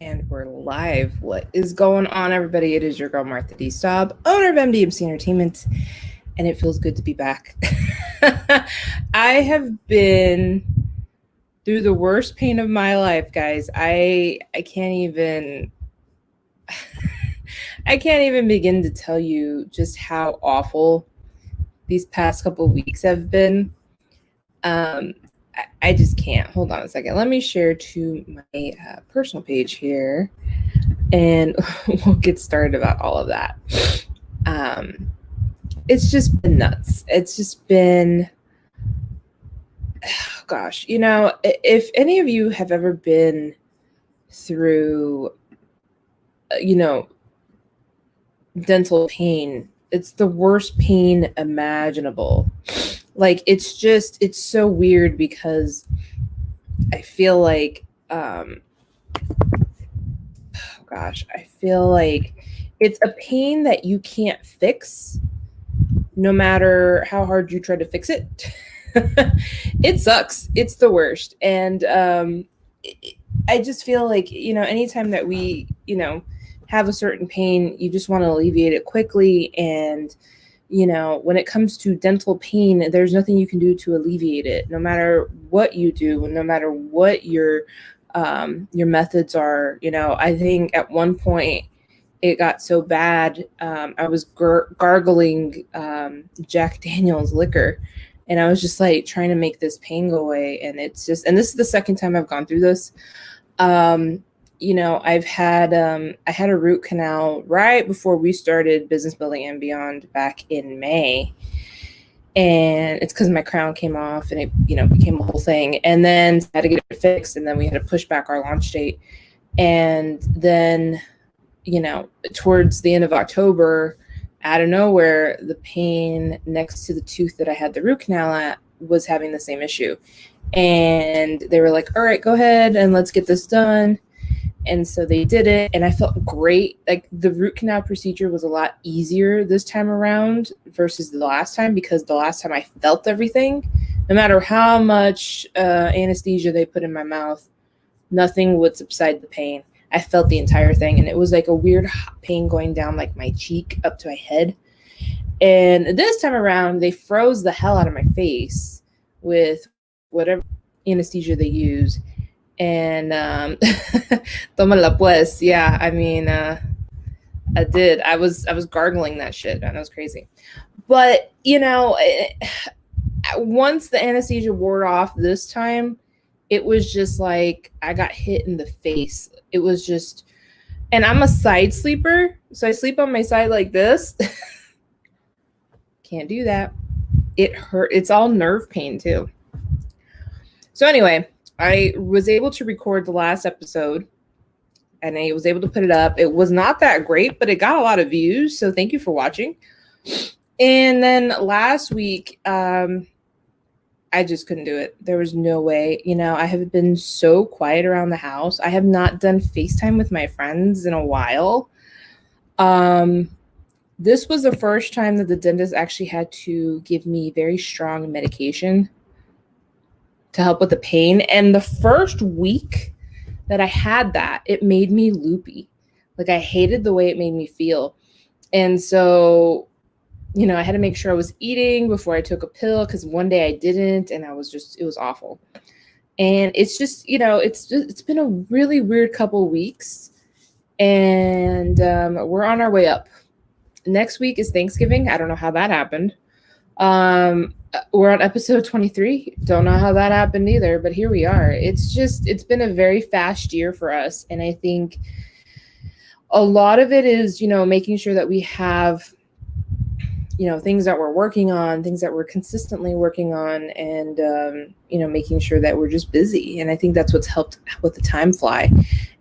And we're live. What is going on, everybody? It is your girl, Martha D. Staub, owner of MDMC Entertainment, and it feels good to be back. I have been through the worst pain of my life, guys. I can't even I can't even begin to tell you just how awful these past couple of weeks have been. I just can't. Hold on a second. Let me share to my personal page here, and we'll get started about all of that. It's just been nuts. It's just been, oh gosh, if any of you have ever been through, dental pain, it's the worst pain imaginable. Like, it's so weird because I feel like, I feel like it's a pain that you can't fix no matter how hard you try to fix it. It sucks. It's the worst. And I just feel like, anytime that we, have a certain pain, you just want to alleviate it quickly. And when it comes to dental pain, there's nothing you can do to alleviate it, no matter what you do, no matter what your methods are. I think at one point it got so bad, I was gargling Jack Daniel's liquor, and I was just like trying to make this pain go away. And this is the second time I've gone through this. I had a root canal right before we started Business Building and Beyond back in May. And it's because my crown came off and it, became a whole thing. And then I had to get it fixed. And then we had to push back our launch date. And then, towards the end of October, out of nowhere, the pain next to the tooth that I had the root canal at was having the same issue. And they were like, all right, go ahead and let's get this done. And so they did it, and I felt great. Like, the root canal procedure was a lot easier this time around versus the last time, because the last time I felt everything. No matter how much anesthesia they put in my mouth, nothing would subside the pain. I felt the entire thing, and it was like a weird hot pain going down like my cheek up to my head. And this time around, they froze the hell out of my face with whatever anesthesia they use. And tómala pues. Yeah, I mean, I did. I was gargling that shit, and it was crazy. But once the anesthesia wore off this time, it was just like I got hit in the face. It was just, and I'm a side sleeper, so I sleep on my side like this. Can't do that. It hurt. It's all nerve pain too. So anyway, I was able to record the last episode, and I was able to put it up. It was not that great, but it got a lot of views, so thank you for watching. And then last week, I just couldn't do it. There was no way. I have been so quiet around the house. I have not done FaceTime with my friends in a while. This was the first time that the dentist actually had to give me very strong medication to help with the pain. And the first week that I had that, it made me loopy. Like, I hated the way it made me feel. And so, I had to make sure I was eating before I took a pill, because one day I didn't, and it was awful. And it's just, it's been a really weird couple weeks, and we're on our way up. Next week is Thanksgiving. I don't know how that happened. We're on episode 23. Don't know how that happened either, but here we are. It's been a very fast year for us. And I think a lot of it is, making sure that we have, things that we're working on, things that we're consistently working on, and, making sure that we're just busy. And I think that's what's helped with the time fly.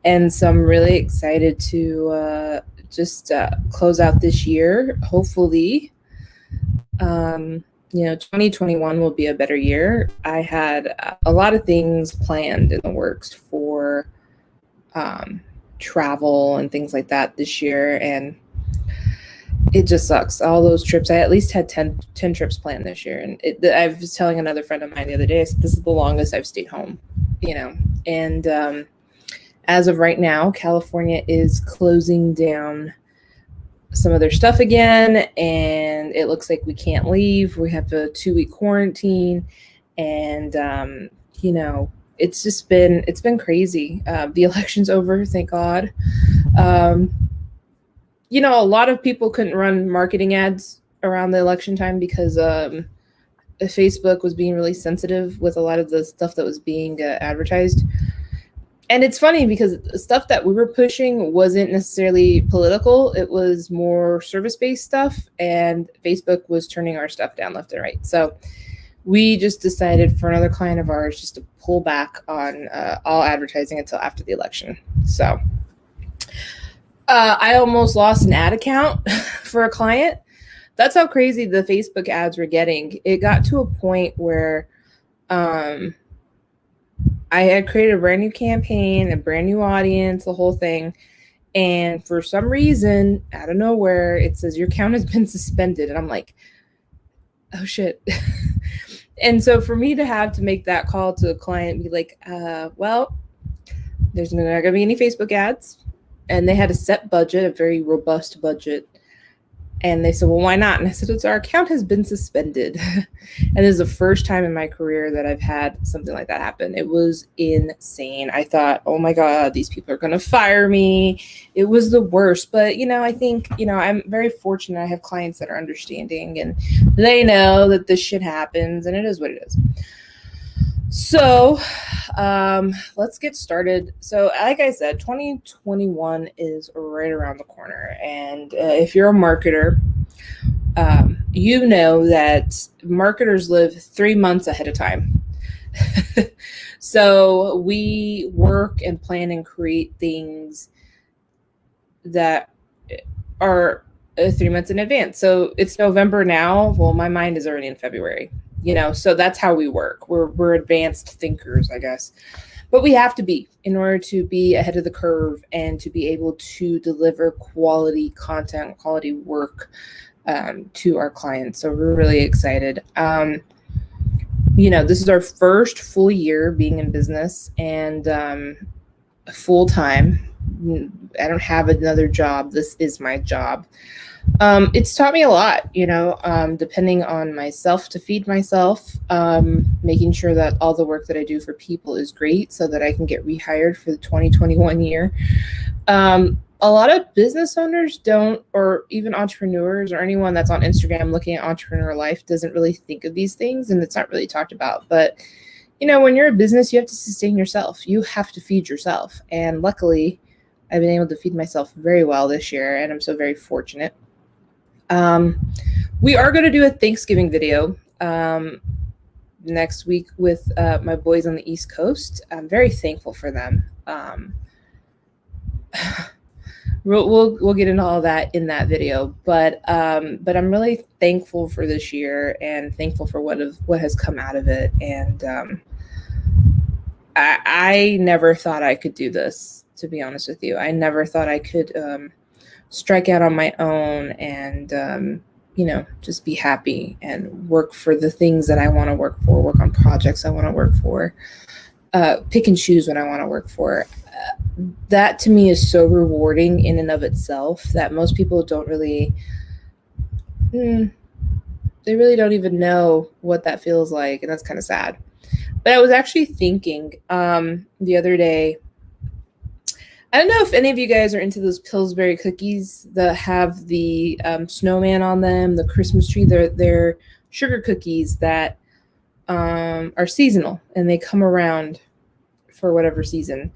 And so I'm really excited to just close out this year, hopefully. 2021 will be a better year. I had a lot of things planned in the works for travel and things like that this year, and it just sucks. All those trips, I at least had 10 trips planned this year, and I was telling another friend of mine the other day, I said, this is the longest I've stayed home, and As of right now, California is closing down some of their stuff again, and it looks like we can't leave. We have a 2-week quarantine, and it's been crazy. The election's over, thank God. A lot of people couldn't run marketing ads around the election time because Facebook was being really sensitive with a lot of the stuff that was being advertised. And it's funny because the stuff that we were pushing wasn't necessarily political. It was more service-based stuff, and Facebook was turning our stuff down left and right. So we just decided for another client of ours just to pull back on all advertising until after the election. So I almost lost an ad account for a client. That's how crazy the Facebook ads were getting. It got to a point where I had created a brand new campaign, a brand new audience, the whole thing. And for some reason, out of nowhere, it says your account has been suspended. And I'm like, oh shit. And so for me to have to make that call to a client and be like, well, there's not going to be any Facebook ads. And they had a set budget, a very robust budget. And they said, well, why not? And I said, our account has been suspended. And this is the first time in my career that I've had something like that happen. It was insane. I thought, oh my God, these people are going to fire me. It was the worst. But, I think, I'm very fortunate. I have clients that are understanding and they know that this shit happens and it is what it is. So let's get started. So like I said, 2021 is right around the corner. And if you're a marketer, you know that marketers live 3 months ahead of time. So we work and plan and create things that are 3 months in advance. So it's November now. Well, my mind is already in February. So that's how we work. We're advanced thinkers, I guess. But we have to be in order to be ahead of the curve and to be able to deliver quality content, quality work to our clients. So we're really excited. This is our first full year being in business and full time. I don't have another job. This is my job. It's taught me a lot, depending on myself to feed myself, making sure that all the work that I do for people is great so that I can get rehired for the 2021 year. A lot of business owners don't, or even entrepreneurs or anyone that's on Instagram looking at entrepreneur life doesn't really think of these things, and it's not really talked about. But, when you're a business, you have to sustain yourself. You have to feed yourself. And luckily, I've been able to feed myself very well this year, and I'm so very fortunate. We are going to do a Thanksgiving video next week with my boys on the East Coast. I'm very thankful for them. We'll get into all that in that video, but I'm really thankful for this year and thankful for what has come out of it. And I never thought I could do this, to be honest with you. I never thought I could strike out on my own and, just be happy and work for the things that I want to work for, work on projects I want to work for, pick and choose what I want to work for. That to me is so rewarding in and of itself that most people don't really, they really don't even know what that feels like. And that's kind of sad. But I was actually thinking the other day, I don't know if any of you guys are into those Pillsbury cookies that have the snowman on them, the Christmas tree. They're sugar cookies that are seasonal and they come around for whatever season.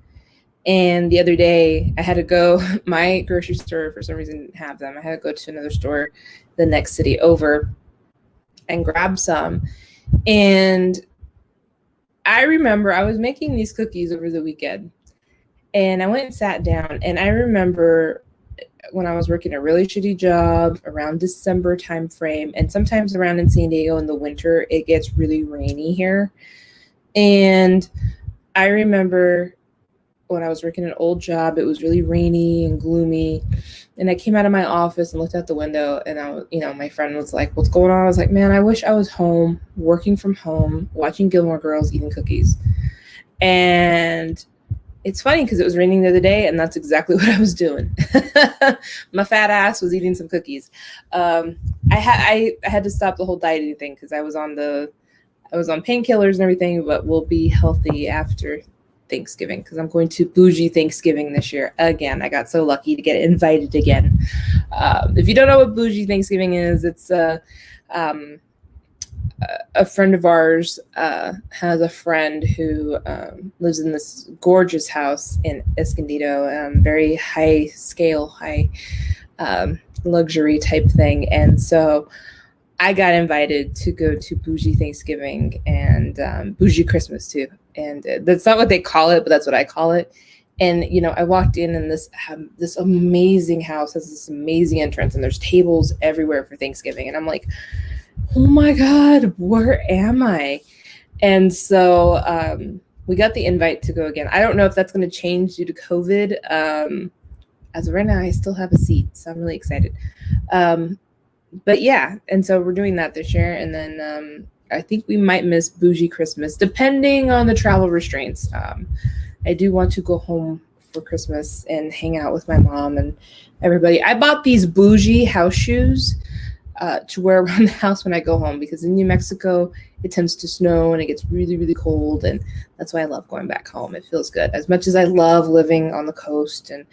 And the other day I had to go, my grocery store for some reason didn't have them. I had to go to another store the next city over and grab some. And I remember I was making these cookies over the weekend. And I went and sat down, and I remember when I was working a really shitty job around December timeframe, and sometimes around in San Diego in the winter, it gets really rainy here. And I remember when I was working an old job, it was really rainy and gloomy. And I came out of my office and looked out the window, and my friend was like, "What's going on?" I was like, "Man, I wish I was home, working from home, watching Gilmore Girls, eating cookies." And it's funny because it was raining the other day, and that's exactly what I was doing. My fat ass was eating some cookies. I had to stop the whole dieting thing because I was on painkillers and everything, but we'll be healthy after Thanksgiving because I'm going to bougie Thanksgiving this year again. I got so lucky to get invited again. If you don't know what bougie Thanksgiving is, it's a friend of ours has a friend who lives in this gorgeous house in Escondido, very high scale, high luxury type thing. And so I got invited to go to bougie Thanksgiving and bougie Christmas too. And that's not what they call it, but that's what I call it. And, you know, I walked in and this amazing house has this amazing entrance and there's tables everywhere for Thanksgiving. And I'm like, oh my God, where am I? And so we got the invite to go again. I don't know if that's going to change due to COVID. As of right now, I still have a seat, so I'm really excited. But yeah, and so we're doing that this year. And then I think we might miss bougie Christmas, depending on the travel restraints. I do want to go home for Christmas and hang out with my mom and everybody. I bought these bougie house shoes to wear around the house when I go home, because in New Mexico it tends to snow and it gets really, really cold, and that's why I love going back home. It feels good. As much as I love living on the coast and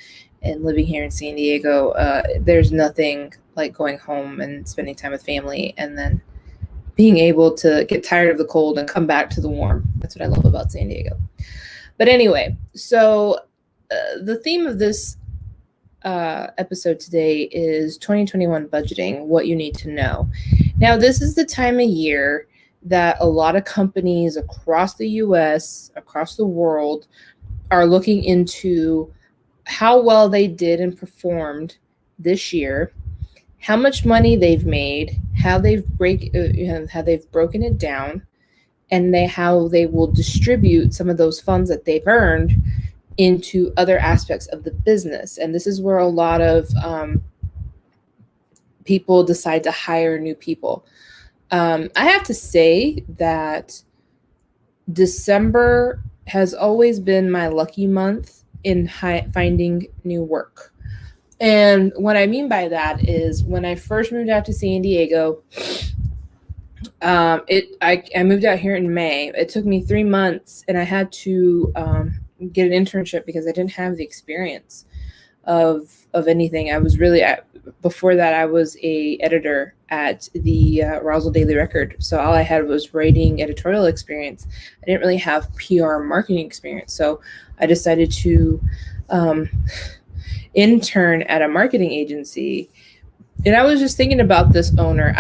living here in San Diego, there's nothing like going home and spending time with family and then being able to get tired of the cold and come back to the warm. That's what I love about San Diego. But anyway, so the theme of this episode today is 2021 budgeting, what you need to know. Now, this is the time of year that a lot of companies across the US, across the world, are looking into how well they did and performed this year, how much money they've made, how they've broken it down, and how they will distribute some of those funds that they've earned into other aspects of the business. And this is where a lot of people decide to hire new people. I have to say that December has always been my lucky month in finding new work. And what I mean by that is when I first moved out to San Diego, I moved out here in May. It took me 3 months, and I had to get an internship because I didn't have the experience of anything. I was really before that I was a editor at the Rousel Daily Record, so all I had was writing editorial experience. I didn't really have PR marketing experience, so I decided to intern at a marketing agency. And I was just thinking about this owner.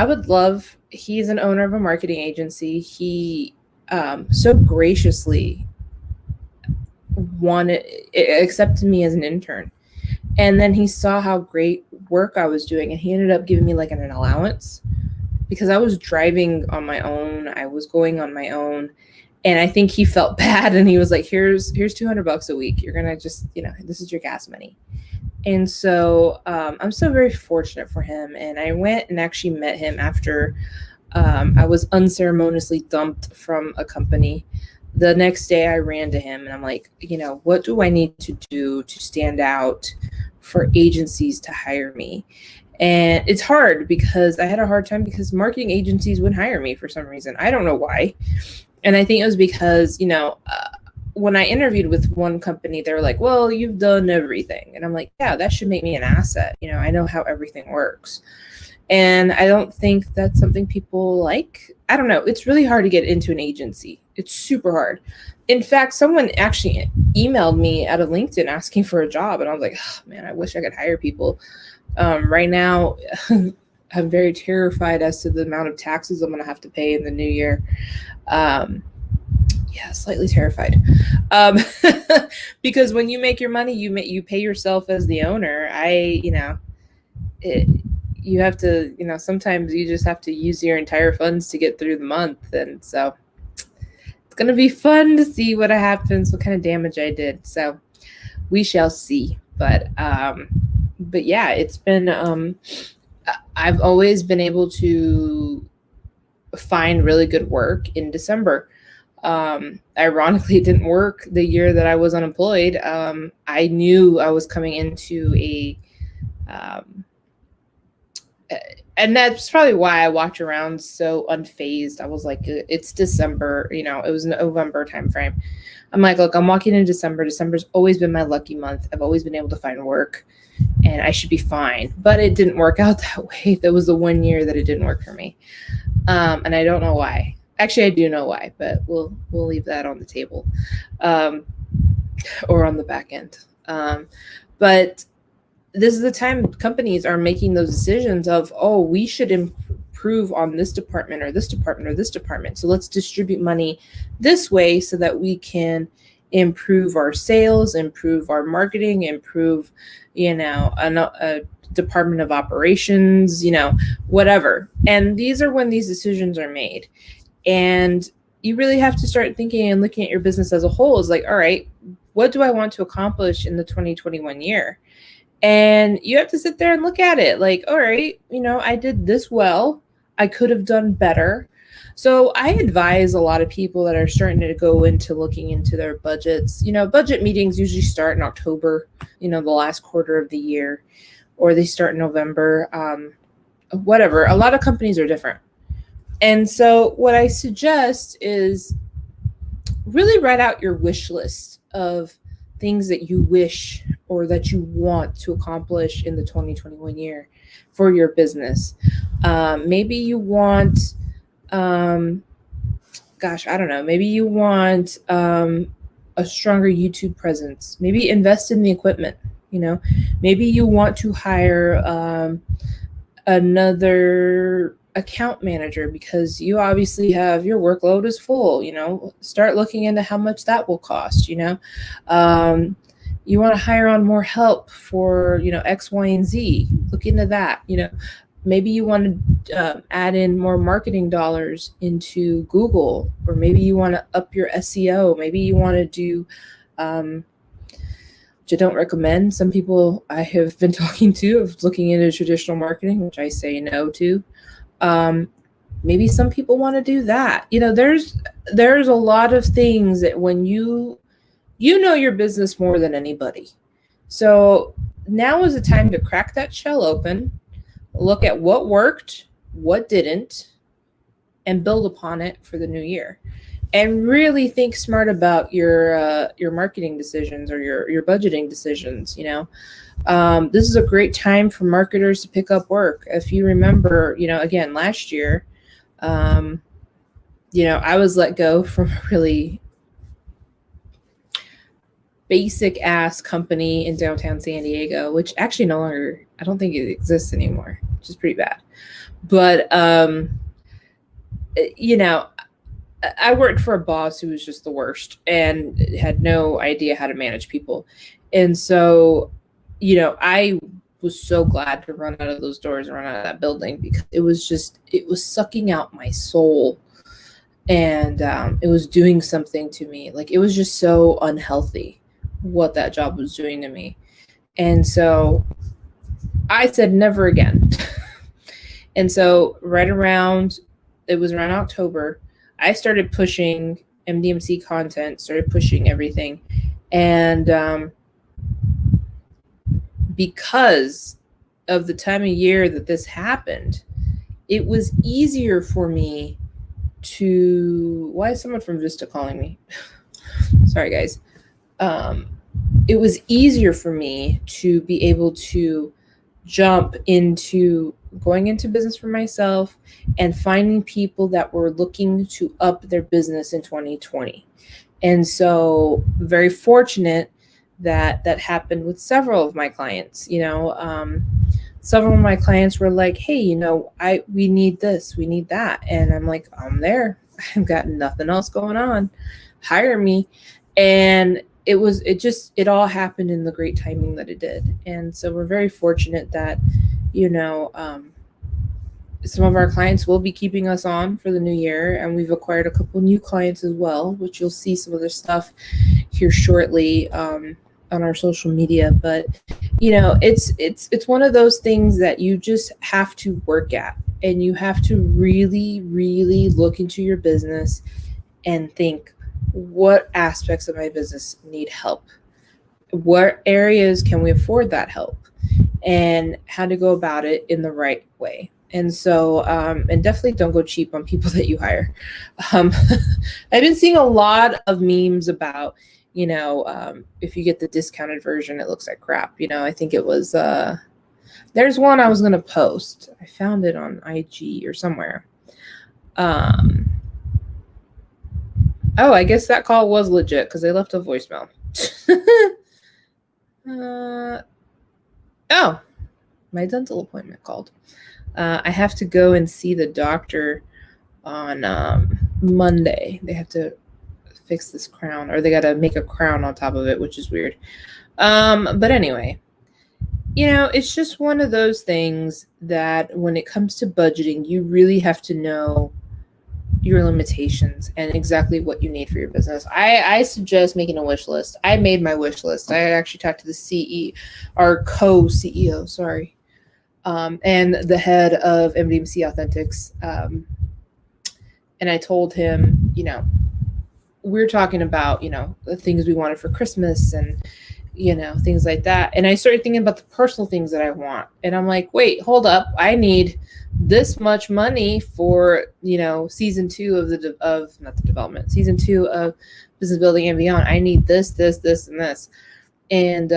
He's an owner of a marketing agency. He so graciously accepted me as an intern. And then he saw how great work I was doing, and he ended up giving me like an allowance because I was driving on my own. I was going on my own. And I think he felt bad, and he was like, here's $200 a week. You're going to just, this is your gas money. And so I'm so very fortunate for him. And I went and actually met him after I was unceremoniously dumped from a company. The next day I ran to him and I'm like, what do I need to do to stand out for agencies to hire me? And it's hard because I had a hard time because marketing agencies wouldn't hire me for some reason. I don't know why. And I think it was because, when I interviewed with one company, they were like, well, you've done everything. And I'm like, yeah, that should make me an asset. I know how everything works. And I don't think that's something people like. I don't know. It's really hard to get into an agency. It's super hard. In fact, someone actually emailed me out of LinkedIn asking for a job. And I was like, oh, man, I wish I could hire people. Right now, I'm very terrified as to the amount of taxes I'm going to have to pay in the new year. Yeah, slightly terrified. Because when you make your money, you pay yourself as the owner. You have to, sometimes you just have to use your entire funds to get through the month. And so it's going to be fun to see what happens, what kind of damage I did. So we shall see. But yeah, it's been, I've always been able to find really good work in December. Ironically, it didn't work the year that I was unemployed. I knew I was coming into um, and that's probably why I walked around so unfazed. I was like, it's December, it was November timeframe. I'm like, look, I'm walking in December. December's always been my lucky month. I've always been able to find work and I should be fine. But it didn't work out that way. That was the one year that it didn't work for me. And I don't know why. Actually, I do know why, but we'll leave that on the table or on the back end. But this is the time companies are making those decisions of, oh, we should improve on this department or this department or this department. So let's distribute money this way so that we can improve our sales, improve our marketing, improve, a department of operations, whatever. And these are when these decisions are made. And you really have to start thinking and looking at your business as a whole. Is like, all right, what do I want to accomplish in the 2021 year? And you have to sit there and look at it like, all right, I did this well. I could have done better. So I advise a lot of people that are starting to go into looking into their budgets. Budget meetings usually start in October, the last quarter of the year, or they start in November, whatever. A lot of companies are different. And so what I suggest is really write out your wish list of things that you wish or that you want to accomplish in the 2021 year for your business. Maybe you want, I don't know, maybe you want a stronger YouTube presence. Maybe invest in the equipment, maybe you want to hire another account manager because you obviously have your workload is full. Start looking into how much that will cost. You want to hire on more help for X, Y, and Z. Look into that. Maybe you want to add in more marketing dollars into Google, or maybe you want to up your SEO. Maybe you want to do which I don't recommend. Some people I have been talking to of looking into traditional marketing, which I say no to. Maybe some people want to do that. There's a lot of things that when you know your business more than anybody. So now is the time to crack that shell open, look at what worked, what didn't, and build upon it for the new year. And really think smart about your marketing decisions or your budgeting decisions. This is a great time for marketers to pick up work. If you remember, again, last year, I was let go from a really basic ass company in downtown San Diego, which actually no longer, I don't think it exists anymore, which is pretty bad. But, I worked for a boss who was just the worst and had no idea how to manage people. And so, I was so glad to run out of those doors and run out of that building because it was sucking out my soul. And it was doing something to me. Like, it was just so unhealthy what that job was doing to me. And so I said, never again. And so it was around October, I started pushing MDMC content, started pushing everything. And because of the time of year that this happened, it was easier for me to, why is someone from Vista calling me? Sorry, guys. It was easier for me to be able to jump into going into business for myself and finding people that were looking to up their business in 2020. And so very fortunate that happened with several of my clients. Several of my clients were like, hey, we need this, we need that. And I'm like, I'm there. I've got nothing else going on. Hire me. And it all happened in the great timing that it did. And so we're very fortunate that, some of our clients will be keeping us on for the new year, and we've acquired a couple new clients as well, which you'll see some of their stuff here shortly on our social media. But it's one of those things that you just have to work at, and you have to really, really look into your business and think, what aspects of my business need help? What areas can we afford that help? And how to go about it in the right way. And so, and definitely don't go cheap on people that you hire. I've been seeing a lot of memes about, if you get the discounted version, it looks like crap. I think it was, there's one I was going to post. I found it on IG or somewhere. Oh, I guess that call was legit because they left a voicemail. Oh, my dental appointment called. I have to go and see the doctor on Monday. They have to fix this crown, or they got to make a crown on top of it, which is weird. But anyway, it's just one of those things that when it comes to budgeting, you really have to know your limitations and exactly what you need for your business. I suggest making a wish list. I made my wish list. I actually talked to the CEO, or co-CEO, sorry, and the head of MDMC Authentics. And I told him, we're talking about, the things we wanted for Christmas and, things like that. And I started thinking about the personal things that I want. And I'm like, wait, hold up. I need this much money for, season 2 season 2 of Business Building and Beyond. I need this, and this. And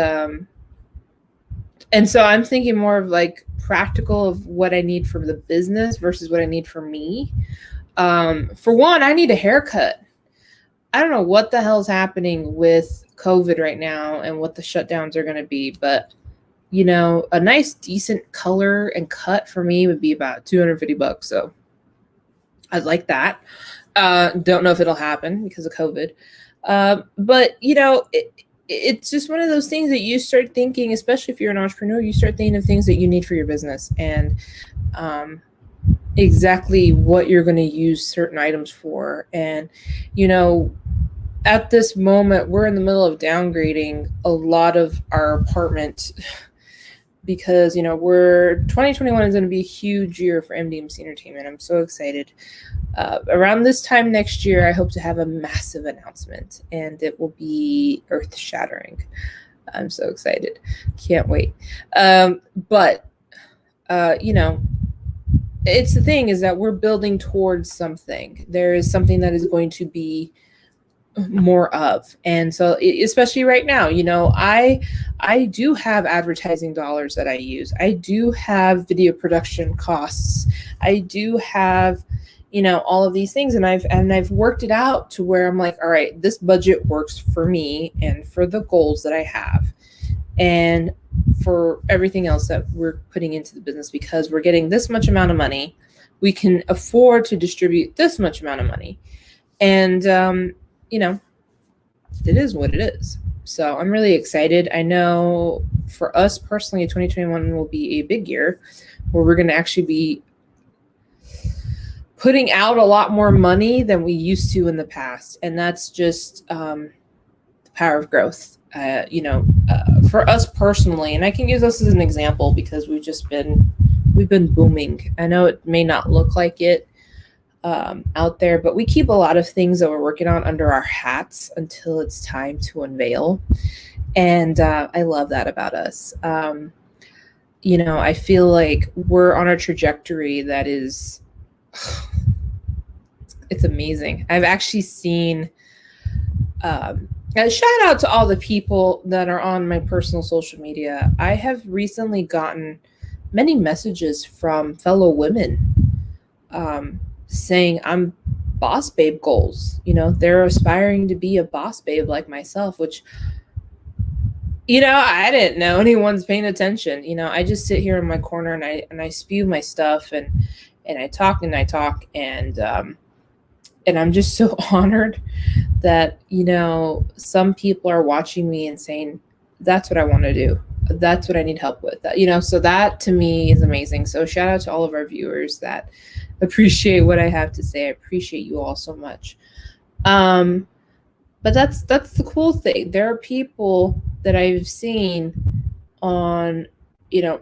so I'm thinking more of like practical of what I need for the business versus what I need for me. For one, I need a haircut. I don't know what the hell's happening with COVID right now and what the shutdowns are going to be, but a nice decent color and cut for me would be about $250. So I'd like that. Don't know if it'll happen because of COVID. But it's just one of those things that you start thinking, especially if you're an entrepreneur, you start thinking of things that you need for your business and exactly what you're going to use certain items for. And, at this moment, we're in the middle of downgrading a lot of our apartment because, 2021 is going to be a huge year for MDMC Entertainment. I'm so excited. Around this time next year, I hope to have a massive announcement, and it will be earth-shattering. I'm so excited. Can't wait. But it's the thing is that we're building towards something. There is something that is going to be more of. And so especially right now, I do have advertising dollars that I use. I do have video production costs. I do have, all of these things. And I've worked it out to where I'm like, all right, this budget works for me and for the goals that I have and for everything else that we're putting into the business, because we're getting this much amount of money. We can afford to distribute this much amount of money. And, it is what it is. So I'm really excited. I know for us personally, 2021 will be a big year where we're going to actually be putting out a lot more money than we used to in the past. And that's just the power of growth, for us personally. And I can use us as an example because we've been booming. I know it may not look like it out there, but we keep a lot of things that we're working on under our hats until it's time to unveil. And I love that about us. I feel like we're on a trajectory that is, it's amazing. I've actually seen, a shout out to all the people that are on my personal social media. I have recently gotten many messages from fellow women, saying I'm boss babe goals. They're aspiring to be a boss babe like myself, which, I didn't know anyone's paying attention. I just sit here in my corner and I spew my stuff and I talk and I'm just so honored that, some people are watching me and saying, that's what I want to do. That's what I need help with. So that to me is amazing. So shout out to all of our viewers that appreciate what I have to say. I appreciate you all so much. But that's the cool thing. There are people that I've seen on,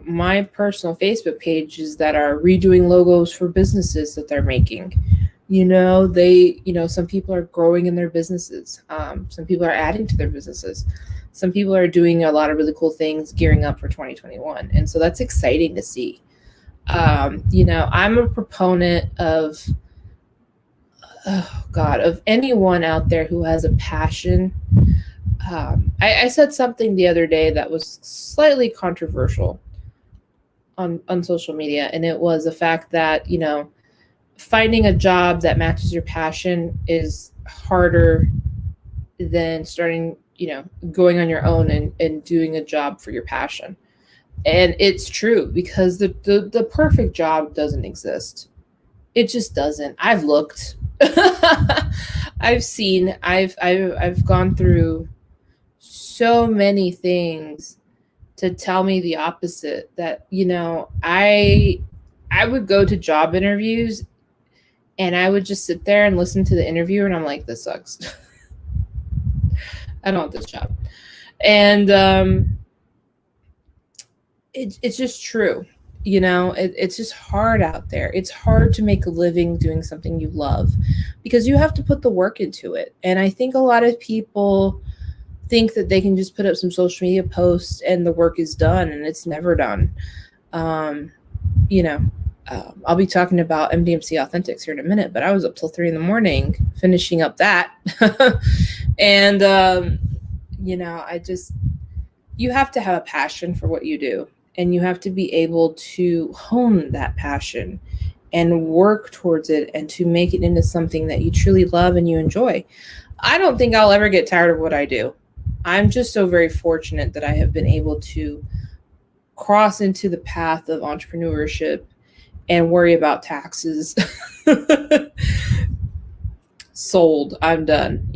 my personal Facebook pages that are redoing logos for businesses that they're making. Some people are growing in their businesses. Some people are adding to their businesses. Some people are doing a lot of really cool things, gearing up for 2021. And so that's exciting to see. I'm a proponent of, of anyone out there who has a passion. I said something the other day that was slightly controversial on social media, and it was the fact that, finding a job that matches your passion is harder than starting, going on your own and doing a job for your passion. And it's true, because the perfect job doesn't exist. It just doesn't. I've looked. I've gone through so many things to tell me the opposite, that, I would go to job interviews and I would just sit there and listen to the interviewer, and I'm like, this sucks. I don't want this job. And it's just true. It's just hard out there. It's hard to make a living doing something you love, because you have to put the work into it. And I think a lot of people think that they can just put up some social media posts and the work is done, and it's never done. I'll be talking about MDMC Authentics here in a minute, but I was up till 3 a.m. finishing up that. And, you have to have a passion for what you do, and you have to be able to hone that passion and work towards it, and to make it into something that you truly love and you enjoy. I don't think I'll ever get tired of what I do. I'm just so very fortunate that I have been able to cross into the path of entrepreneurship and worry about taxes. Sold. I'm done.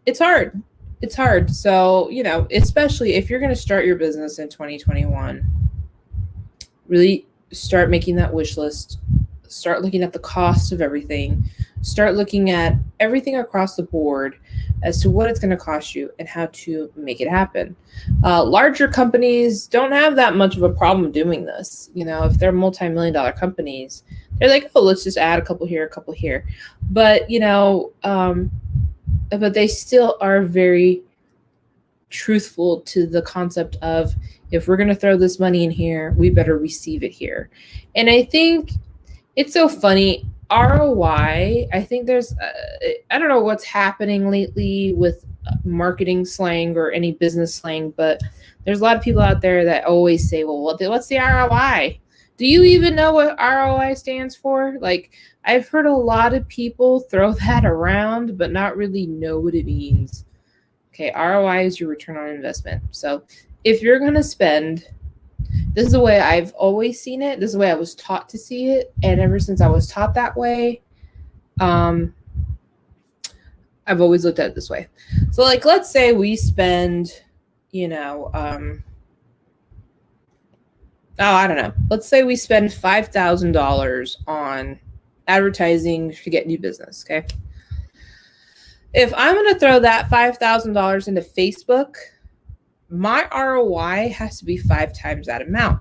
It's hard. It's hard. So, especially if you're going to start your business in 2021, really start making that wish list. Start looking at the cost of everything. Start looking at everything across the board as to what it's going to cost you and how to make it happen. Larger companies don't have that much of a problem doing this. If they're multi-million-dollar companies, they're like, oh, let's just add a couple here, a couple here. But, but they still are very truthful to the concept of, if we're going to throw this money in here, we better receive it here. And I think it's so funny. ROI, I think there's, I don't know what's happening lately with marketing slang or any business slang, but there's a lot of people out there that always say, well, what's the ROI? Do you even know what ROI stands for? Like, I've heard a lot of people throw that around, but not really know what it means. Okay, ROI is your return on investment. So if you're going to spend, this is the way I've always seen it. This is the way I was taught to see it. And ever since I was taught that way, I've always looked at it this way. So, like, let's say we spend, I don't know. Let's say we spend $5,000 on advertising to get new business, okay? If I'm going to throw that $5,000 into Facebook, my ROI has to be 5 times that amount.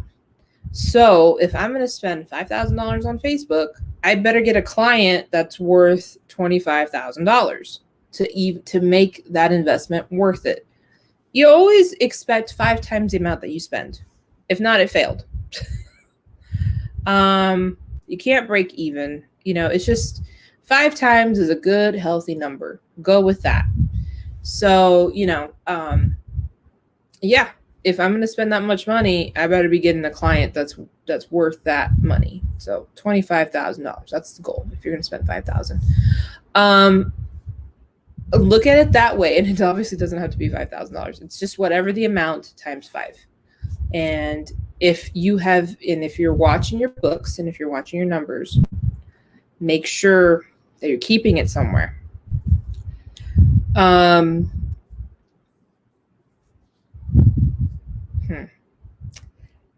So if I'm going to spend $5,000 on Facebook, I better get a client that's worth $25,000 to make that investment worth it. You always expect 5 times the amount that you spend. If not, it failed. You can't break even. It's just 5 times is a good, healthy number. Go with that. So, yeah, if I'm going to spend that much money, I better be getting a client that's worth that money. So $25,000. That's the goal if you're going to spend $5,000. Look at it that way, and it obviously doesn't have to be $5,000. It's just whatever the amount times 5. And if you're watching your books and if you're watching your numbers, make sure that you're keeping it somewhere.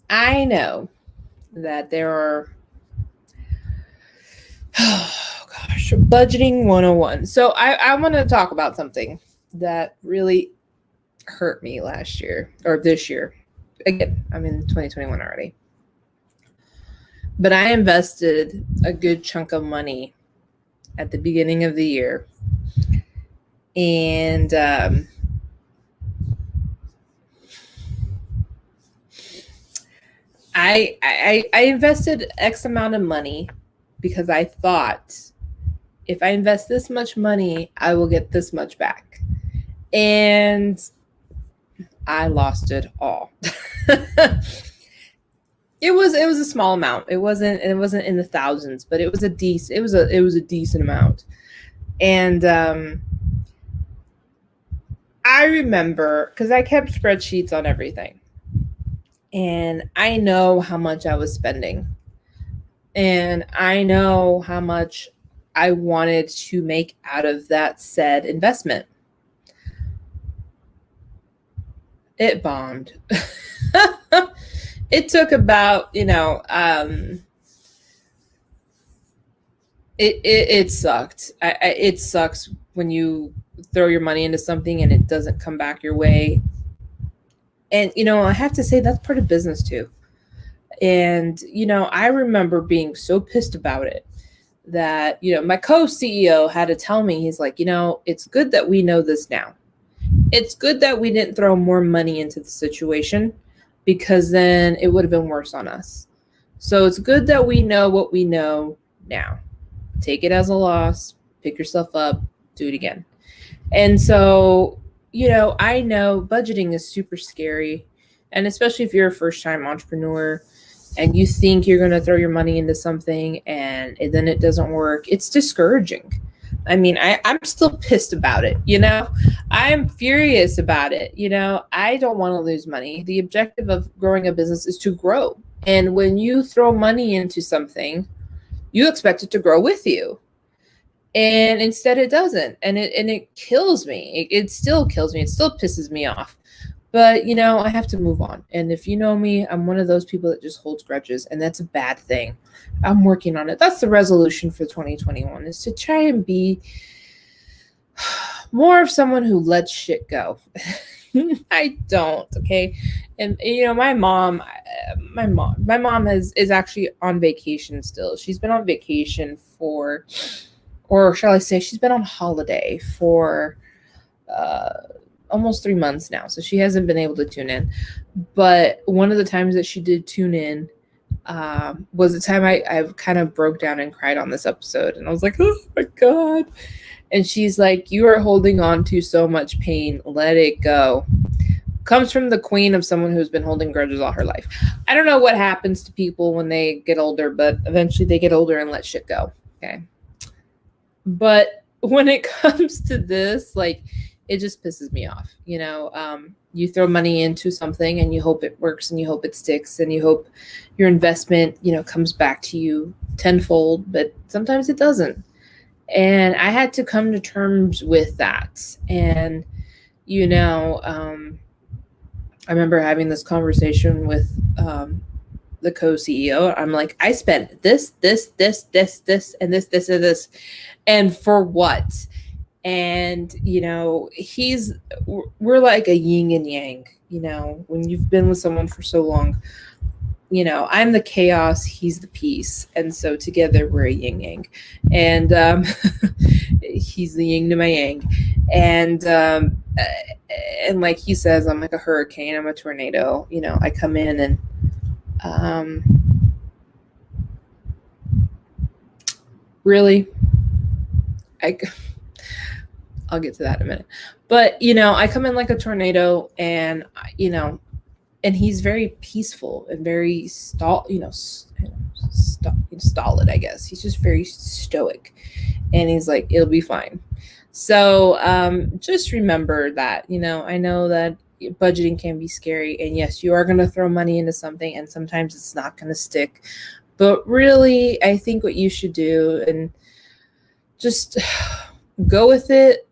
I know that there are, budgeting 101. So I want to talk about something that really hurt me last year or this year. Again, I'm in 2021 already. But I invested a good chunk of money at the beginning of the year. And I invested X amount of money because I thought if I invest this much money, I will get this much back. And I lost it all. It was a small amount. It wasn't in the thousands, but it was a decent amount. And I remember because I kept spreadsheets on everything. And I know how much I was spending. And I know how much I wanted to make out of that said investment. It bombed. It took about, it sucked. It sucks when you throw your money into something and it doesn't come back your way. And, I have to say that's part of business too. And, I remember being so pissed about it that, my co-CEO had to tell me, he's like, it's good that we know this now. It's good that we didn't throw more money into the situation because then it would have been worse on us. So it's good that we know what we know now. Take it as a loss, pick yourself up, do it again. And so, I know budgeting is super scary. And especially if you're a first-time entrepreneur and you think you're going to throw your money into something and then it doesn't work, it's discouraging. I mean, I'm still pissed about it, I'm furious about it. I don't want to lose money. The objective of growing a business is to grow. And when you throw money into something, you expect it to grow with you. And instead it doesn't. And it kills me. It still kills me. It still pisses me off. But, I have to move on. And if you know me, I'm one of those people that just holds grudges. And that's a bad thing. I'm working on it. That's the resolution for 2021 is to try and be more of someone who lets shit go. I don't. Okay. And, my mom is actually on vacation still. She's been on vacation for, or shall I say, she's been on holiday for, almost 3 months now. So she hasn't been able to tune in. But one of the times that she did tune in was the time I kind of broke down and cried on this episode. And I was like, oh my God. And she's like, you are holding on to so much pain. Let it go. Comes from the queen of someone who's been holding grudges all her life. I don't know what happens to people when they get older, but eventually they get older and let shit go. Okay. But when it comes to this, like, it just pisses me off. You throw money into something and you hope it works and you hope it sticks and you hope your investment, comes back to you tenfold, but sometimes it doesn't. And I had to come to terms with that. And, I remember having this conversation with the co-CEO. I'm like, I spent this, and this. And for what? And, we're like a yin and yang, when you've been with someone for so long, I'm the chaos, he's the peace. And so together we're a yin yang. And he's the yin to my yang. And like he says, I'm like a hurricane, I'm a tornado. I come in and really, I'll get to that in a minute. But, I come in like a tornado and, and he's very peaceful and very stolid, I guess. He's just very stoic. And he's like, it'll be fine. So just remember that, I know that budgeting can be scary. And yes, you are going to throw money into something and sometimes it's not going to stick. But really, I think what you should do and just go with it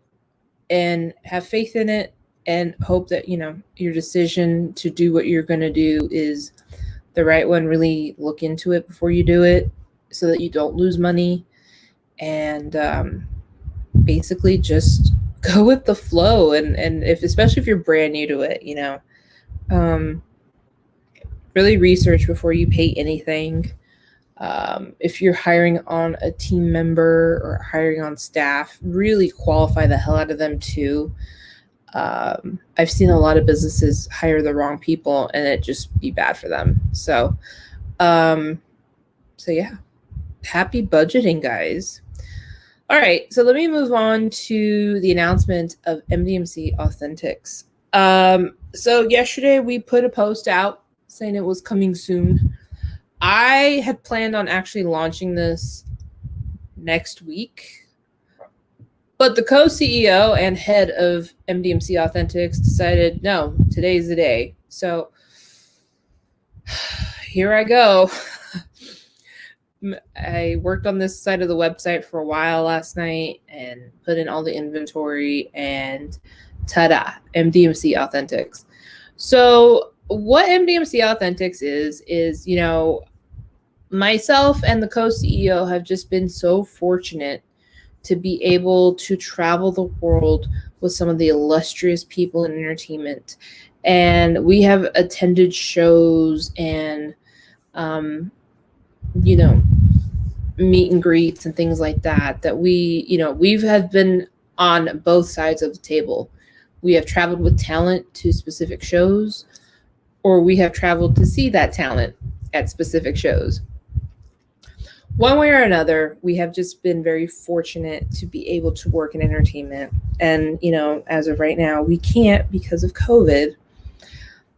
and have faith in it and hope that, your decision to do what you're going to do is the right one. Really look into it before you do it so that you don't lose money. And basically just go with the flow. And especially if you're brand new to it, really research before you pay anything. If you're hiring on a team member or hiring on staff, really qualify the hell out of them too. I've seen a lot of businesses hire the wrong people and it just be bad for them. So yeah, happy budgeting, guys. All right, so let me move on to the announcement of MDMC Authentics. So yesterday we put a post out saying it was coming soon. I had planned on actually launching this next week, but the co-CEO and head of MDMC Authentics decided, no, today's the day. So here I go. I worked on this side of the website for a while last night and put in all the inventory, and ta-da, MDMC Authentics. So what MDMC Authentics is, you know, myself and the co-CEO have just been so fortunate to be able to travel the world with some of the illustrious people in entertainment. And we have attended shows and, you know, meet and greets and things like that, that we, you know, we've have been on both sides of the table. We have traveled with talent to specific shows, or we have traveled to see that talent at specific shows. One way or another, we have just been very fortunate to be able to work in entertainment. And, you know, as of right now, we can't because of COVID.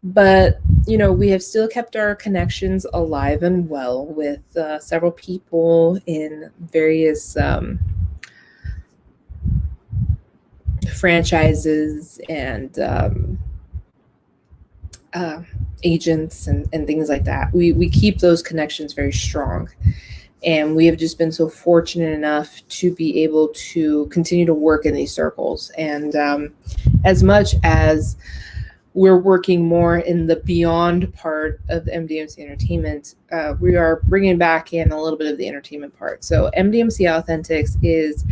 But, you know, we have still kept our connections alive and well with several people in various franchises and agents and things like that. We keep those connections very strong. And we have just been so fortunate enough to be able to continue to work in these circles. And as much as we're working more in the beyond part of the MDMC entertainment, we are bringing back in a little bit of the entertainment part. So MDMC Authentics is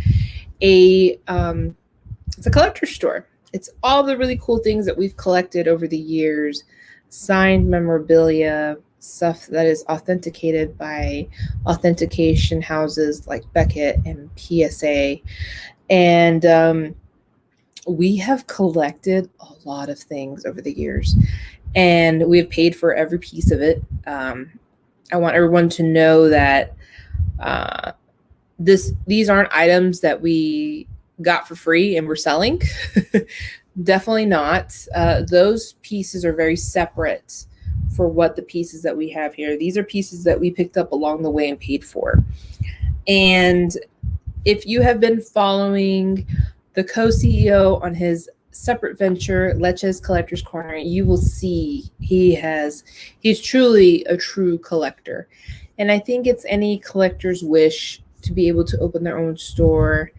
it's a collector's store. It's all the really cool things that we've collected over the years, signed memorabilia, stuff that is authenticated by authentication houses like Beckett and PSA. And we have collected a lot of things over the years, and we have paid for every piece of it. I want everyone to know that these aren't items that we got for free and we're selling. Definitely not. Those pieces are very separate for what the pieces that we have here. These are pieces that we picked up along the way and paid for. And if you have been following the co-CEO on his separate venture, Leche's Collector's Corner, you will see he's truly a true collector. And I think it's any collector's wish to be able to open their own store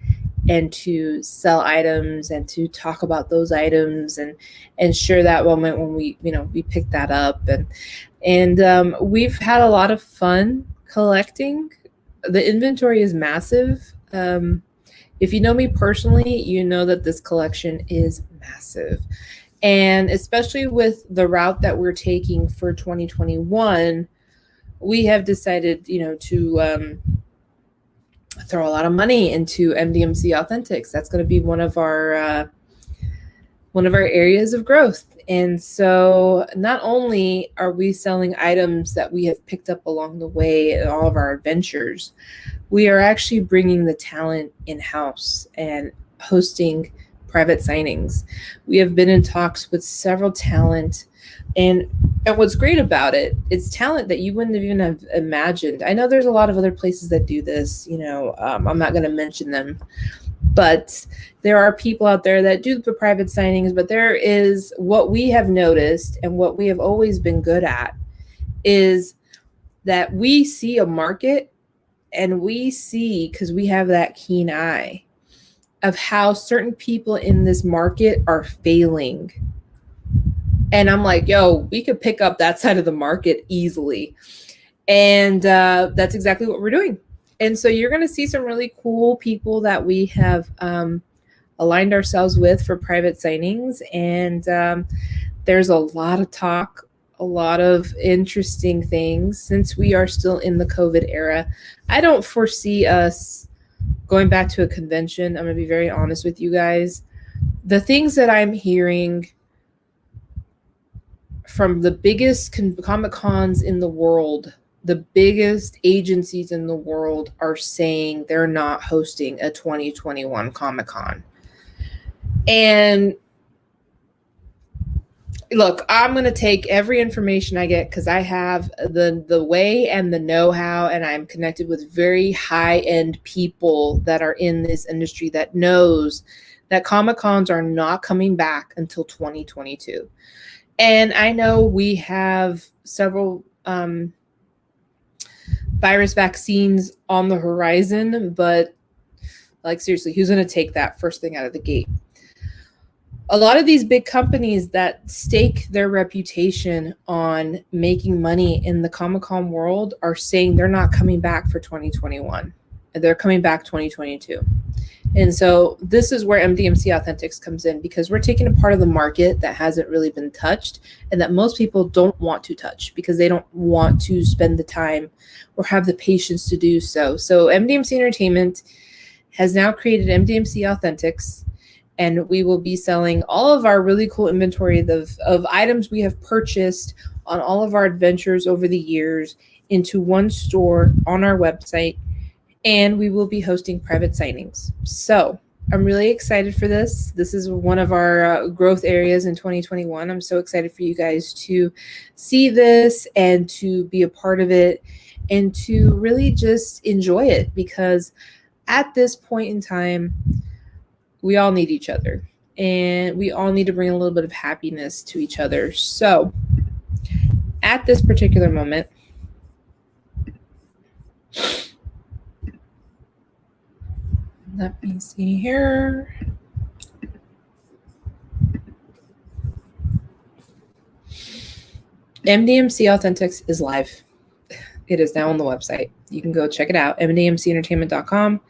and to sell items and to talk about those items and share that moment when we pick that up. And we've had a lot of fun collecting. The inventory is massive. If you know me personally, you know that this collection is massive. And especially with the route that we're taking for 2021, we have decided, to throw a lot of money into MDMC Authentics. That's going to be one of our areas of growth. And so not only are we selling items that we have picked up along the way in all of our adventures, we are actually bringing the talent in-house and hosting private signings. We have been in talks with several talent, and what's great about it, it's talent that you wouldn't even have imagined. I know there's a lot of other places that do this, I'm not going to mention them, but there are people out there that do the private signings. But there is what we have noticed, and what we have always been good at, is that we see a market, and we see, because we have that keen eye of how certain people in this market are failing. And I'm like, yo, we could pick up that side of the market easily. And that's exactly what we're doing. And so you're going to see some really cool people that we have aligned ourselves with for private signings. And there's a lot of talk, a lot of interesting things since we are still in the COVID era. I don't foresee us going back to a convention. I'm going to be very honest with you guys. The things that I'm hearing from the biggest Comic Cons in the world, the biggest agencies in the world are saying they're not hosting a 2021 Comic Con. And look, I'm going to take every information I get because I have the way and the know-how, and I'm connected with very high-end people that are in this industry that knows that Comic Cons are not coming back until 2022. And I know we have several virus vaccines on the horizon, but like seriously, who's going to take that first thing out of the gate? A lot of these big companies that stake their reputation on making money in the Comic-Con world are saying they're not coming back for 2021. They're coming back 2022. And so this is where MDMC Authentics comes in, because we're taking a part of the market that hasn't really been touched and that most people don't want to touch because they don't want to spend the time or have the patience to do so. So MDMC Entertainment has now created MDMC Authentics, and we will be selling all of our really cool inventory of items we have purchased on all of our adventures over the years into one store on our website. And we will be hosting private signings. So I'm really excited for this. This is one of our growth areas in 2021. I'm so excited for you guys to see this and to be a part of it and to really just enjoy it, because at this point in time, we all need each other and we all need to bring a little bit of happiness to each other. So at this particular moment, let me see here. MDMC Authentics is live. It is now on the website. You can go check it out, mdmcentertainment.com.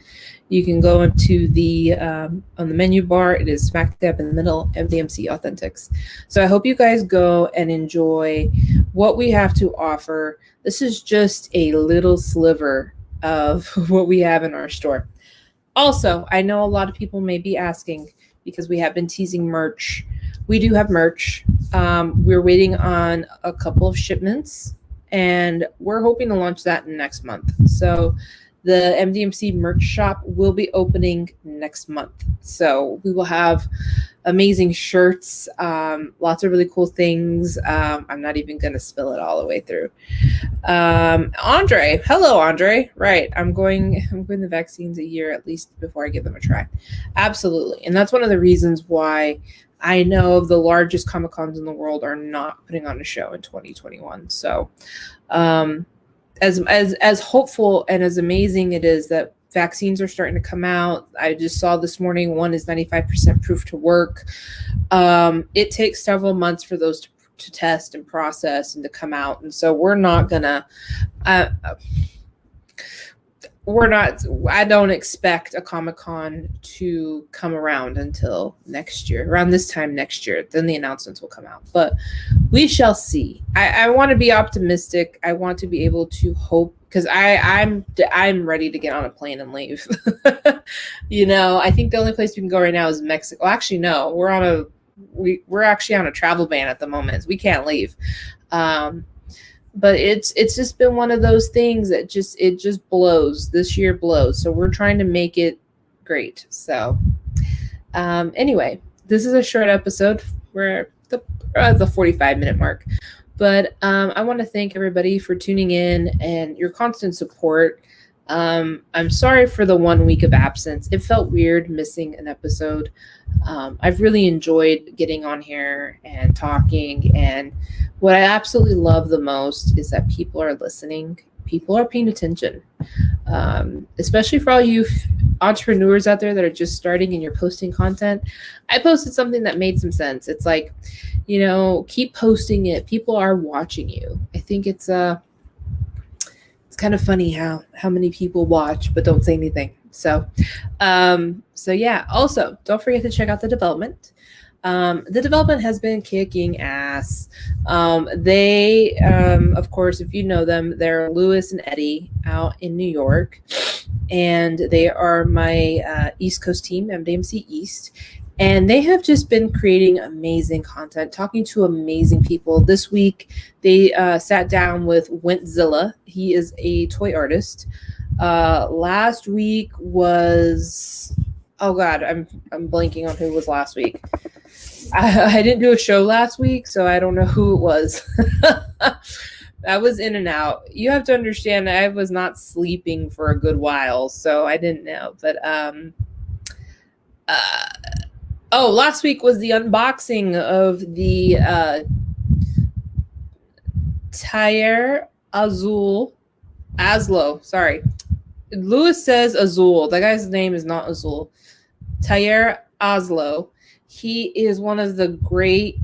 You can go into the on the menu bar. It is smack dab in the middle, MDMC Authentics. So I hope you guys go and enjoy what we have to offer. This is just a little sliver of what we have in our store. Also, I know a lot of people may be asking, because we have been teasing merch. We do have merch. We're waiting on a couple of shipments, and we're hoping to launch that next month. So the MDMC merch shop will be opening next month. So we will have amazing shirts, lots of really cool things. I'm not even going to spill it all the way through. Andre, hello, Andre. Right. I'm going the vaccines a year at least before I give them a try. Absolutely. And that's one of the reasons why I know the largest Comic Cons in the world are not putting on a show in 2021. So, as hopeful and as amazing it is that vaccines are starting to come out. I just saw this morning one is 95% proof to work. It takes several months for those to test and process and to come out. And so I don't expect a Comic-Con to come around until next year, around this time next year. Then the announcements will come out, but we shall see. I want to be optimistic. I want to be able to hope, because I'm ready to get on a plane and leave. I think the only place we can go right now is Mexico. Well, actually, no, we're actually on a travel ban at the moment. We can't leave. But it's just been one of those things that just blows. This year blows. So we're trying to make it great. So anyway, this is a short episode. We're at the 45-minute mark. But I want to thank everybody for tuning in and your constant support. I'm sorry for the 1 week of absence. It felt weird missing an episode. I've really enjoyed getting on here and talking, and what I absolutely love the most is that people are listening. People are paying attention, especially for all you entrepreneurs out there that are just starting and you're posting content. I posted something that made some sense. It's like, keep posting it. People are watching you. I think it's kind of funny how many people watch but don't say anything. So yeah. Also, don't forget to check out the development. The development has been kicking ass. They, of course, if you know them, they're Lewis and Eddie out in New York, and they are my East Coast team, MDMC East. And they have just been creating amazing content, talking to amazing people. This week, they sat down with Wentzilla. He is a toy artist. Last week was, oh God, I'm blanking on who was last week. I didn't do a show last week, so I don't know who it was. I was in and out. You have to understand, I was not sleeping for a good while, so I didn't know. But last week was the unboxing of the Tire Azul. Sorry. Lewis says Azul. That guy's name is not Azul. Tire Oslo. He is one of the great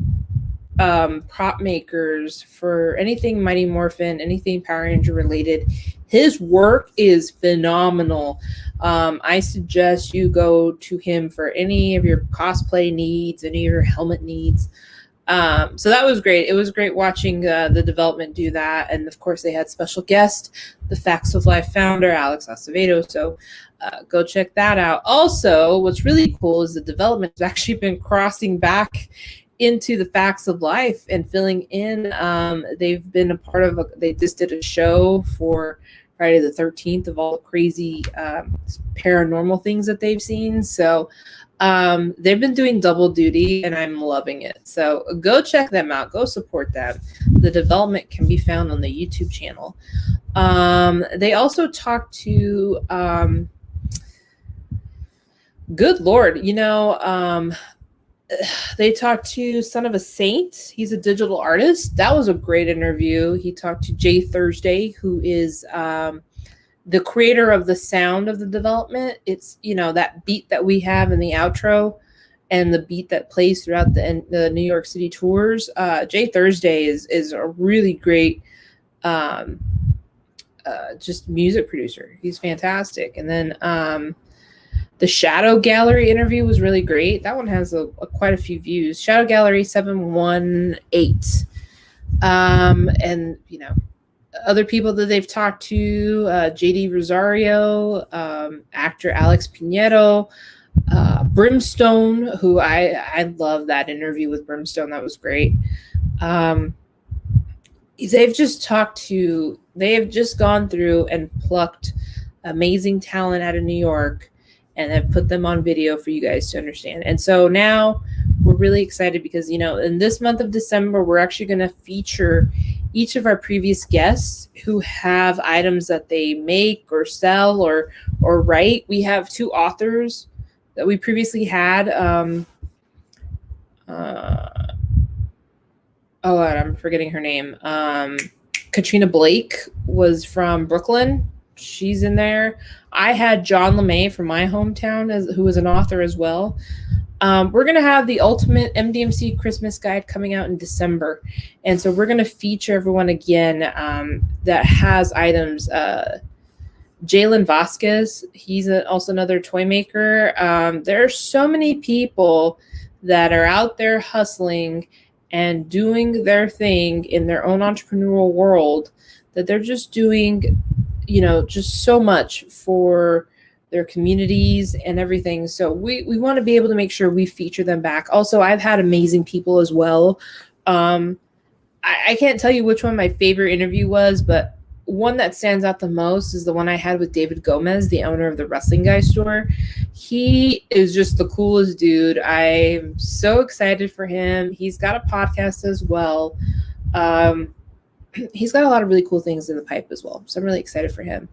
prop makers for anything Mighty Morphin, anything Power Ranger related. His work is phenomenal. I suggest you go to him for any of your cosplay needs, any of your helmet needs. So that was great. It was great watching the development do that. And of course, they had special guest, the Facts of Life founder, Alex Acevedo. So go check that out. Also, what's really cool is the development has actually been crossing back into the Facts of Life and filling in. They've been a part of, they just did a show for Friday the 13th of all the crazy paranormal things that they've seen. So they've been doing double duty and I'm loving it. So go check them out. Go support them. The development can be found on the YouTube channel. They also talked to, good Lord, they talked to Son of a Saint. He's a digital artist. That was a great interview. He talked to Jay Thursday, who is the creator of the sound of the development. It's, that beat that we have in the outro and the beat that plays throughout the New York City tours. Jay Thursday is a really great just music producer. He's fantastic. And then the Shadow Gallery interview was really great. That one has quite a few views. Shadow Gallery 718. And, other people that they've talked to, JD Rosario, actor Alex Pinheiro, Brimstone, who I love that interview with Brimstone. That was great. They've just gone through and plucked amazing talent out of New York and have put them on video for you guys to understand. And so now we're really excited because, in this month of December, we're actually going to feature each of our previous guests who have items that they make or sell or write. We have two authors that we previously had. I'm forgetting her name. Katrina Blake was from Brooklyn. She's in there. I had John LeMay from my hometown, who was an author as well. We're going to have the Ultimate MDMC Christmas Guide coming out in December. And so we're going to feature everyone again that has items. Jalen Vasquez, he's also another toy maker. There are so many people that are out there hustling and doing their thing in their own entrepreneurial world that they're just doing, just so much for their communities and everything. So we want to be able to make sure we feature them back. Also, I've had amazing people as well. I can't tell you which one my favorite interview was, but one that stands out the most is the one I had with David Gomez, the owner of the Wrestling Guy store. He is just the coolest dude. I'm so excited for him. He's got a podcast as well. He's got a lot of really cool things in the pipe as well. So I'm really excited for him.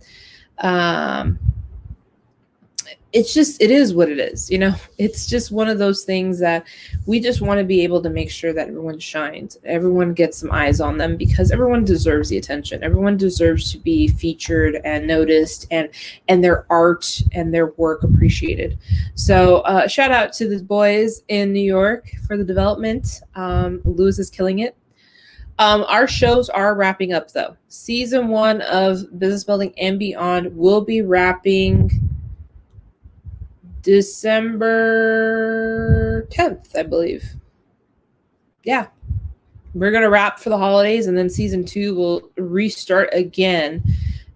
It is what it is, it's just one of those things that we just want to be able to make sure that everyone shines, everyone gets some eyes on them, because everyone deserves the attention. Everyone deserves to be featured and noticed and their art and their work appreciated. So shout out to the boys in New York for the development. Lewis is killing it. Our shows are wrapping up though. Season 1 of Business Building and Beyond will be wrapping December 10th, I believe. Yeah. We're going to wrap for the holidays, and then season 2 will restart again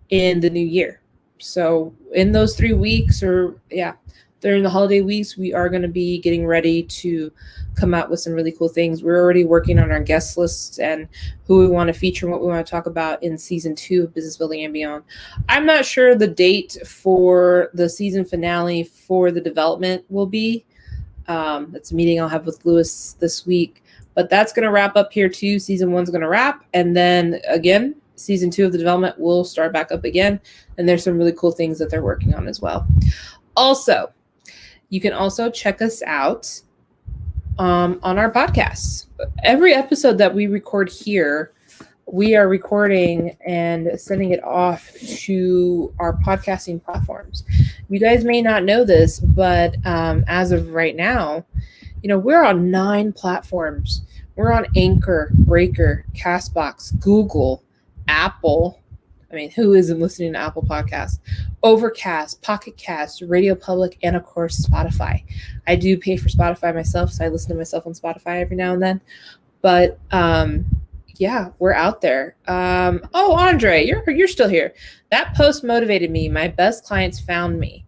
in the new year. So in those 3 weeks, during the holiday weeks, we are going to be getting ready to come out with some really cool things. We're already working on our guest lists and who we want to feature and what we want to talk about in season 2 of Business Building and Beyond. I'm not sure the date for the season finale for the development will be. That's a meeting I'll have with Lewis this week, but that's going to wrap up here too. Season 1's going to wrap, and then again, season 2 of the development will start back up again, and there's some really cool things that they're working on as well. Also, you can also check us out on our podcasts. Every episode that we record here, we are recording and sending it off to our podcasting platforms. You guys may not know this, but as of right now, we're on 9 platforms. We're on Anchor, Breaker, Castbox, Google, Apple. I mean, who isn't listening to Apple Podcasts? Overcast, Pocket Cast, Radio Public, and of course, Spotify. I do pay for Spotify myself, so I listen to myself on Spotify every now and then. But yeah, we're out there. Oh, Andre, you're still here. That post motivated me. My best clients found me.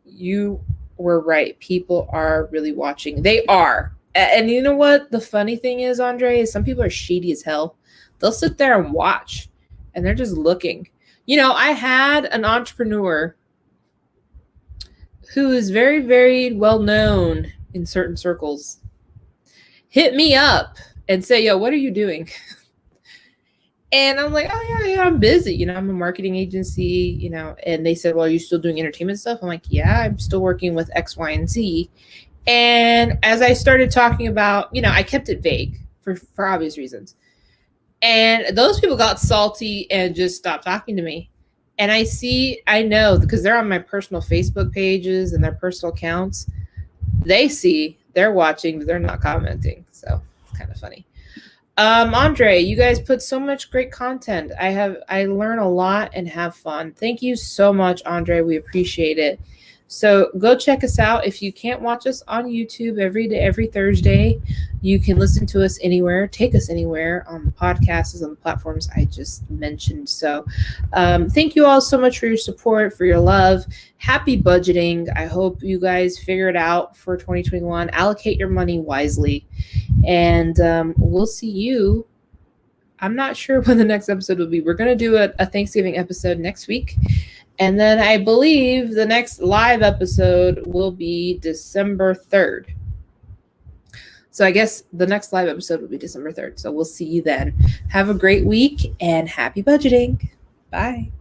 You were right. People are really watching. They are. And you know what? The funny thing is, Andre, is some people are shady as hell. They'll sit there and watch, and they're just looking. I had an entrepreneur who is very, very well known in certain circles hit me up and say, yo, what are you doing? And I'm like, oh, yeah, I'm busy. I'm a marketing agency, and they said, well, are you still doing entertainment stuff? I'm like, yeah, I'm still working with X, Y, and Z. And as I started talking about, I kept it vague for obvious reasons. And those people got salty and just stopped talking to me. And I know because they're on my personal Facebook pages and their personal accounts. They're watching, but they're not commenting. So it's kind of funny. Andre, you guys put so much great content. I learn a lot and have fun. Thank you so much, Andre. We appreciate it. So go check us out. If you can't watch us on YouTube every Thursday, you can listen to us anywhere, take us anywhere on the podcasts, on the platforms I just mentioned. So thank you all so much for your support, for your love. Happy budgeting. I hope you guys figure it out for 2021. Allocate your money wisely. And we'll see you. I'm not sure when the next episode will be. We're going to do a Thanksgiving episode next week. And then I believe the next live episode will be December 3rd. So I guess the next live episode will be December 3rd. So we'll see you then. Have a great week and happy budgeting. Bye.